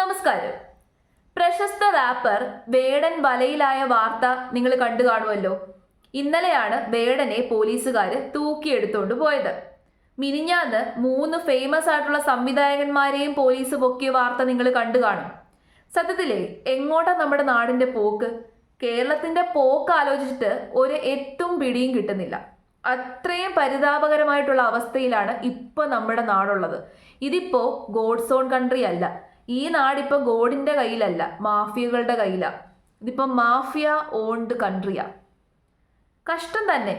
നമസ്കാരം. പ്രശസ്ത റാപ്പർ വേടൻ വലയിലായ വാർത്ത നിങ്ങൾ കണ്ടു കാണുമല്ലോ. ഇന്നലെയാണ് വേടനെ പോലീസുകാർ തൂക്കിയെടുത്തോണ്ട് പോയത്. മിനിഞ്ഞാന്ന് 3 ഫേമസ് ആയിട്ടുള്ള സംവിധായകന്മാരെയും പോലീസ് പൊക്കിയ വാർത്ത നിങ്ങൾ കണ്ടു കാണും. സത്യത്തിലേ എങ്ങോട്ടാ നമ്മുടെ നാടിന്റെ പോക്ക്? കേരളത്തിന്റെ പോക്ക് ആലോചിച്ചിട്ട് ഒരു എത്തും പിടിയും കിട്ടുന്നില്ല. അത്രയും പരിതാപകരമായിട്ടുള്ള അവസ്ഥയിലാണ് ഇപ്പൊ നമ്മുടെ നാടുള്ളത്. ഇതിപ്പോ ഗോഡ്സ് ഓൺ കൺട്രി അല്ല. ഈ നാടിപ്പോ ഗോഡിന്റെ കയ്യിലല്ല, മാഫിയകളുടെ കയ്യിലാ. ഇതിപ്പോ മാഫിയ ഓൺഡ് കൺട്രിയാ. കഷ്ടം തന്നെ.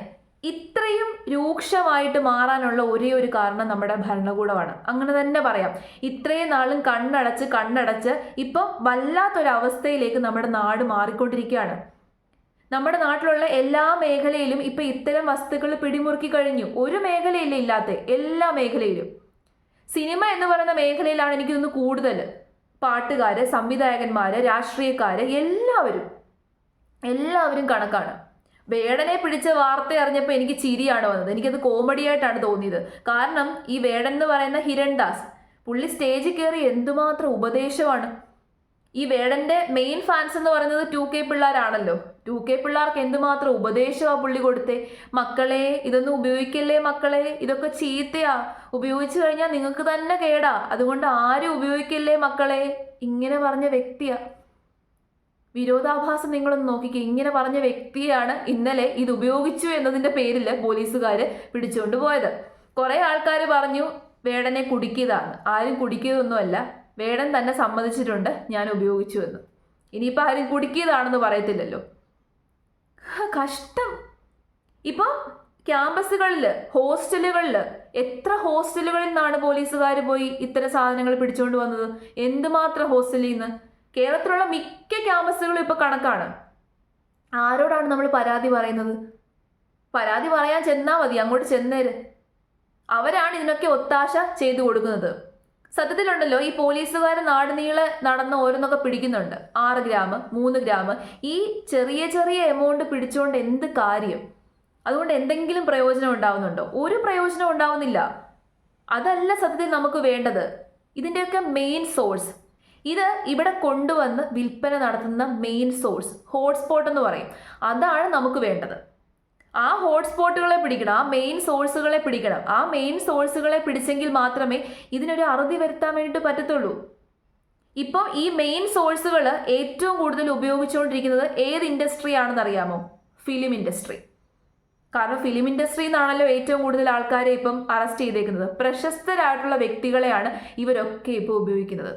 ഇത്രയും രൂക്ഷമായിട്ട് മാറാനുള്ള ഒരേ ഒരു കാരണം നമ്മുടെ ഭരണകൂടമാണ്, അങ്ങനെ തന്നെ പറയാം. ഇത്രയും നാളും കണ്ണടച്ച് ഇപ്പം വല്ലാത്തൊരവസ്ഥയിലേക്ക് നമ്മുടെ നാട് മാറിക്കൊണ്ടിരിക്കുകയാണ്. നമ്മുടെ നാട്ടിലുള്ള എല്ലാ മേഖലയിലും ഇപ്പൊ ഇത്തരം വസ്തുക്കൾ പിടിമുറുക്കി കഴിഞ്ഞു. ഒരു മേഖലയില്ല ഇല്ലാത്ത, എല്ലാ മേഖലയിലും. സിനിമ എന്ന് പറയുന്ന മേഖലയിലാണ് എനിക്ക് തോന്നുന്നു കൂടുതൽ. പാട്ടുകാര്, സംവിധായകന്മാര്, രാഷ്ട്രീയക്കാര് എല്ലാവരും കണക്കാണ്. വേടനെ പിടിച്ച വാർത്ത അറിഞ്ഞപ്പോൾ എനിക്ക് ചിരിയാണ് വന്നത്. എനിക്കത് കോമഡി ആയിട്ടാണ് തോന്നിയത്. കാരണം ഈ വേടൻ എന്ന് പറയുന്ന ഹിരൺദാസ് പുള്ളി സ്റ്റേജിൽ കയറി എന്തുമാത്രം ഉപദേശമാണ്. ഈ വേടന്റെ മെയിൻ ഫാൻസ് എന്ന് പറയുന്നത് 2K പിള്ളേരാണല്ലോ. 2K പിള്ളേർക്ക് എന്തുമാത്രം ഉപദേശമാ പുള്ളി കൊടുത്തേ. മക്കളെ, ഇതൊന്നും ഉപയോഗിക്കല്ലേ മക്കളെ, ഇതൊക്കെ ചീത്തയാ, ഉപയോഗിച്ചു കഴിഞ്ഞാൽ നിങ്ങൾക്ക് തന്നെ കേടാ, അതുകൊണ്ട് ആരും ഉപയോഗിക്കല്ലേ മക്കളെ, ഇങ്ങനെ പറഞ്ഞ വ്യക്തിയാ. വിരോധാഭാസം നിങ്ങളൊന്ന് നോക്കിക്കേ. ഇങ്ങനെ പറഞ്ഞ വ്യക്തിയാണ് ഇന്നലെ ഇത് ഉപയോഗിച്ചു എന്നതിന്റെ പേരിൽ പോലീസുകാര് പിടിച്ചുകൊണ്ട് പോയത്. കുറെ ആൾക്കാർ പറഞ്ഞു വേടനെ കുടുക്കിയതാണ്. ആരും കുടുക്കിയതൊന്നുമല്ല. വേടൻ തന്നെ സമ്മതിച്ചിട്ടുണ്ട് ഞാൻ ഉപയോഗിച്ചു എന്ന്. ഇനിയിപ്പോൾ ആരും കുടുക്കിയതാണെന്ന് പറയത്തില്ലല്ലോ. കഷ്ടം. ഇപ്പം ക്യാമ്പസുകളിൽ, ഹോസ്റ്റലുകളിൽ, എത്ര ഹോസ്റ്റലുകളിൽ നിന്നാണ് പോലീസുകാർ പോയി ഇത്തരം സാധനങ്ങൾ പിടിച്ചുകൊണ്ട് വന്നത്? എന്തുമാത്രം ഹോസ്റ്റലിൽ നിന്ന്? കേരളത്തിലുള്ള മിക്ക ക്യാമ്പസുകളും ഇപ്പൊ കണക്കാണ്. ആരോടാണ് നമ്മൾ പരാതി പറയുന്നത്? പരാതി പറയാൻ ചെന്നാൽ മതി, അങ്ങോട്ട് ചെന്നേര്. അവരാണ് ഇതിനൊക്കെ ഒത്താശ ചെയ്തു കൊടുക്കുന്നത്. സത്യത്തിലുണ്ടല്ലോ, ഈ പോലീസുകാർ നാടുനീളെ നടന്ന് ഓരോന്നൊക്കെ പിടിക്കുന്നുണ്ട്. 6 ഗ്രാം, 3 ഗ്രാം, ഈ ചെറിയ എമൗണ്ട് പിടിച്ചുകൊണ്ട് എന്ത് കാര്യം? അതുകൊണ്ട് എന്തെങ്കിലും പ്രയോജനം ഉണ്ടാവുന്നുണ്ടോ? ഒരു പ്രയോജനം ഉണ്ടാവുന്നില്ല. അതല്ല സത്യത്തിൽ നമുക്ക് വേണ്ടത്. ഇതിൻ്റെയൊക്കെ മെയിൻ സോഴ്സ്, ഇത് ഇവിടെ കൊണ്ടുവന്ന് വിൽപ്പന നടത്തുന്ന മെയിൻ സോഴ്സ്, ഹോട്ട്സ്പോട്ട് എന്ന് പറയും. അതാണ് നമുക്ക് വേണ്ടത്. ആ ഹോട്ട്സ്പോട്ടുകളെ പിടിക്കണം, ആ മെയിൻ സോഴ്സുകളെ പിടിക്കണം. ആ മെയിൻ സോഴ്സുകളെ പിടിച്ചെങ്കിൽ മാത്രമേ ഇതിനൊരു അറുതി വരുത്താൻ വേണ്ടിയിട്ട് പറ്റത്തുള്ളൂ. ഇപ്പം ഈ മെയിൻ സോഴ്സുകൾ ഏറ്റവും കൂടുതൽ ഉപയോഗിച്ചുകൊണ്ടിരിക്കുന്നത് ഏത് ഇൻഡസ്ട്രി ആണെന്ന് അറിയാമോ? Film industry. കാരണം ഫിലിം ഇൻഡസ്ട്രി എന്നാണല്ലോ ഏറ്റവും കൂടുതൽ ആൾക്കാരെ ഇപ്പം അറസ്റ്റ് ചെയ്തേക്കുന്നത്. പ്രശസ്തരായിട്ടുള്ള വ്യക്തികളെയാണ് ഇവരൊക്കെ ഇപ്പോൾ ഉപയോഗിക്കുന്നത്.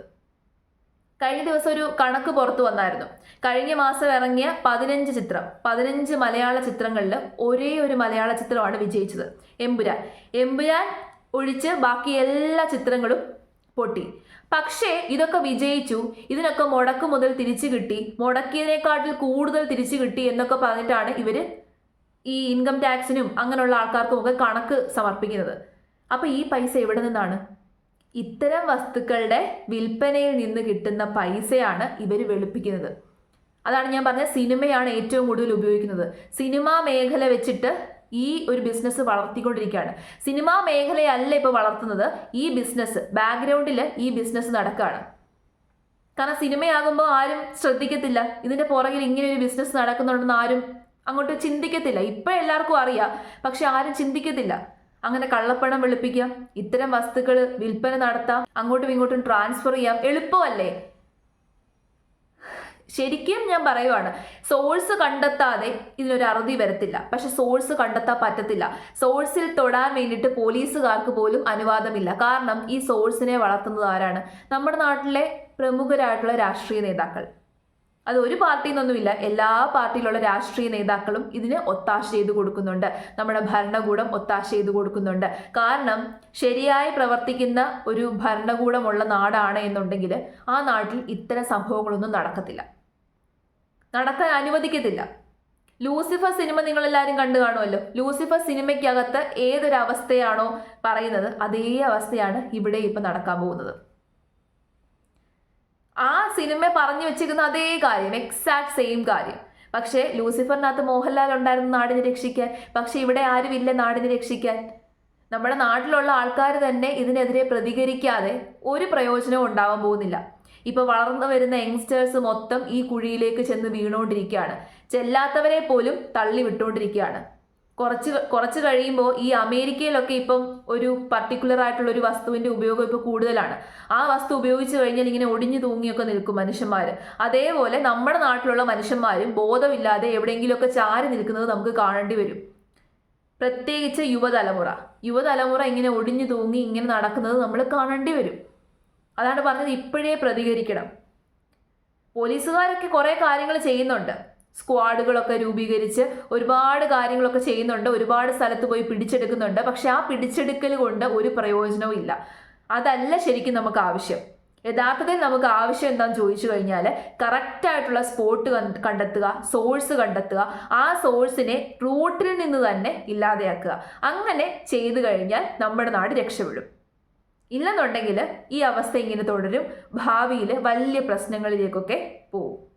കഴിഞ്ഞ ദിവസം ഒരു കണക്ക് പുറത്തു വന്നായിരുന്നു. കഴിഞ്ഞ മാസം ഇറങ്ങിയ 15 മലയാള ചിത്രങ്ങളിൽ ഒരേ ഒരു മലയാള ചിത്രമാണ് വിജയിച്ചത്, എമ്പുരാൻ. എമ്പുരാൻ ഒഴിച്ച് ബാക്കി എല്ലാ ചിത്രങ്ങളും പൊട്ടി. പക്ഷേ ഇതൊക്കെ വിജയിച്ചു, ഇതിനൊക്കെ മുടക്ക് മുതൽ തിരിച്ചു കിട്ടി, മുടക്കിയതിനേക്കാട്ടിൽ കൂടുതൽ തിരിച്ചു കിട്ടി എന്നൊക്കെ പറഞ്ഞിട്ടാണ് ഇവര് ഈ ഇൻകം ടാക്സിനും അങ്ങനെയുള്ള ആൾക്കാർക്കും ഒക്കെ കണക്ക് സമർപ്പിക്കുന്നത്. അപ്പൊ ഈ പൈസ എവിടെ നിന്നാണ്? ഇത്തരം വസ്തുക്കളുടെ വിൽപ്പനയിൽ നിന്ന് കിട്ടുന്ന പൈസയാണ് ഇവർ വെളുപ്പിക്കുന്നത്. അതാണ് ഞാൻ പറഞ്ഞ, സിനിമയാണ് ഏറ്റവും കൂടുതൽ ഉപയോഗിക്കുന്നത്. സിനിമാ മേഖല വെച്ചിട്ട് ഈ ഒരു ബിസിനസ് വളർത്തിക്കൊണ്ടിരിക്കുകയാണ്. സിനിമാ മേഖലയല്ല ഇപ്പോൾ വളർത്തുന്നത്, ഈ ബിസിനസ് ബാക്ക്ഗ്രൗണ്ടിൽ ഈ ബിസിനസ് നടക്കുകയാണ്. കാരണം സിനിമയാകുമ്പോൾ ആരും ശ്രദ്ധിക്കത്തില്ല, ഇതിന്റെ പുറകിൽ ഇങ്ങനെ ഒരു ബിസിനസ് നടക്കുന്നുണ്ടെന്ന് ആരും അങ്ങോട്ട് ചിന്തിക്കത്തില്ല. ഇപ്പം എല്ലാവർക്കും അറിയാം, പക്ഷെ ആരും ചിന്തിക്കത്തില്ല. അങ്ങനെ കള്ളപ്പണം വെളുപ്പിക്കാം, ഇത്തരം വസ്തുക്കൾ വിൽപ്പന നടത്താം, അങ്ങോട്ടും ഇങ്ങോട്ടും ട്രാൻസ്ഫർ ചെയ്യാം. എളുപ്പമല്ലേ? ശരിക്കും ഞാൻ പറയുവാണ്, സോഴ്സ് കണ്ടെത്താതെ ഇതിനൊരു അറുതി വരത്തില്ല. പക്ഷെ സോഴ്സ് കണ്ടെത്താൻ പറ്റത്തില്ല. സോഴ്സിൽ തൊടാൻ വേണ്ടിയിട്ട് പോലീസുകാർക്ക് പോലും അനുവാദമില്ല. കാരണം ഈ സോഴ്സിനെ വളർത്തുന്നത് ആരാണ്? നമ്മുടെ നാട്ടിലെ പ്രമുഖരായിട്ടുള്ള രാഷ്ട്രീയ നേതാക്കൾ. അത് ഒരു പാർട്ടിയിൽ നിന്നൊന്നുമില്ല, എല്ലാ പാർട്ടിയിലുള്ള രാഷ്ട്രീയ നേതാക്കളും ഇതിന് ഒത്താശ ചെയ്തു കൊടുക്കുന്നുണ്ട്. നമ്മുടെ ഭരണകൂടം ഒത്താശ ചെയ്തു കൊടുക്കുന്നുണ്ട്. കാരണം ശരിയായി പ്രവർത്തിക്കുന്ന ഒരു ഭരണകൂടമുള്ള നാടാണ് എന്നുണ്ടെങ്കിൽ ആ നാട്ടിൽ ഇത്തരം സംഭവങ്ങളൊന്നും നടക്കാൻ അനുവദിക്കത്തില്ല. ലൂസിഫർ സിനിമ നിങ്ങളെല്ലാവരും കണ്ടു കാണുമല്ലോ. ലൂസിഫർ സിനിമയ്ക്കകത്ത് ഏതൊരവസ്ഥയാണോ പറയുന്നത്, അതേ അവസ്ഥയാണ് ഇവിടെ ഇപ്പം നടക്കാൻ പോകുന്നത്. ആ സിനിമ പറഞ്ഞു വെച്ചിരിക്കുന്ന അതേ കാര്യം, എക്സാക്ട് സെയിം കാര്യം. പക്ഷേ ലൂസിഫറിനകത്ത് മോഹൻലാൽ ഉണ്ടായിരുന്നു നാടിനെ രക്ഷിക്കാൻ. പക്ഷെ ഇവിടെ ആരുമില്ല നാടിനെ രക്ഷിക്കാൻ. നമ്മുടെ നാട്ടിലുള്ള ആൾക്കാർ തന്നെ ഇതിനെതിരെ പ്രതികരിക്കാതെ ഒരു പ്രയോജനവും ഉണ്ടാവാൻ പോകുന്നില്ല. ഇപ്പോൾ വളർന്നു വരുന്ന യങ്സ്റ്റേഴ്സ് മൊത്തം ഈ കുഴിയിലേക്ക് ചെന്ന് വീണുകൊണ്ടിരിക്കുകയാണ്. ചെല്ലാത്തവരെ പോലും തള്ളി വിട്ടുകൊണ്ടിരിക്കുകയാണ്. കുറച്ച് കഴിയുമ്പോൾ ഈ അമേരിക്കയിലൊക്കെ ഇപ്പം ഒരു പർട്ടിക്കുലർ ആയിട്ടുള്ള ഒരു വസ്തുവിന്റെ ഉപയോഗം ഇപ്പോൾ കൂടുതലാണ്. ആ വസ്തു ഉപയോഗിച്ച് കഴിഞ്ഞാൽ ഇങ്ങനെ ഒടിഞ്ഞു തൂങ്ങിയൊക്കെ നിൽക്കും മനുഷ്യന്മാർ. അതേപോലെ നമ്മുടെ നാട്ടിലുള്ള മനുഷ്യന്മാരും ബോധമില്ലാതെ എവിടെയെങ്കിലുമൊക്കെ ചാരി നിൽക്കുന്നത് നമുക്ക് കാണേണ്ടി വരും. പ്രത്യേകിച്ച് യുവതലമുറ ഇങ്ങനെ ഒടിഞ്ഞു തൂങ്ങി ഇങ്ങനെ നടക്കുന്നത് നമ്മൾ കാണേണ്ടി വരും. അതാണ് പറഞ്ഞത്, ഇപ്പോഴേ പ്രതികരിക്കണം. പോലീസുകാരൊക്കെ കുറേ കാര്യങ്ങൾ ചെയ്യുന്നുണ്ട്. സ്ക്വാഡുകളൊക്കെ രൂപീകരിച്ച് ഒരുപാട് കാര്യങ്ങളൊക്കെ ചെയ്യുന്നുണ്ട്. ഒരുപാട് സ്ഥലത്ത് പോയി പിടിച്ചെടുക്കുന്നുണ്ട്. പക്ഷെ ആ പിടിച്ചെടുക്കൽ കൊണ്ട് ഒരു പ്രയോജനവും ഇല്ല. അതല്ല ശരിക്കും നമുക്ക് ആവശ്യം. യഥാർത്ഥത്തിൽ നമുക്ക് ആവശ്യം എന്താണെന്ന് ചോദിച്ചു കഴിഞ്ഞാൽ കറക്റ്റായിട്ടുള്ള സ്പോട്ട് കണ്ടെത്തുക, സോഴ്സ് കണ്ടെത്തുക, ആ സോഴ്സിനെ റൂട്ടിൽ നിന്ന് തന്നെ ഇല്ലാതെയാക്കുക. അങ്ങനെ ചെയ്തു കഴിഞ്ഞാൽ നമ്മുടെ നാട് രക്ഷപ്പെടും. ഇല്ലെന്നുണ്ടെങ്കിൽ ഈ അവസ്ഥ ഇങ്ങനെ തുടരും. ഭാവിയിൽ വലിയ പ്രശ്നങ്ങളിലേക്കൊക്കെ പോകും.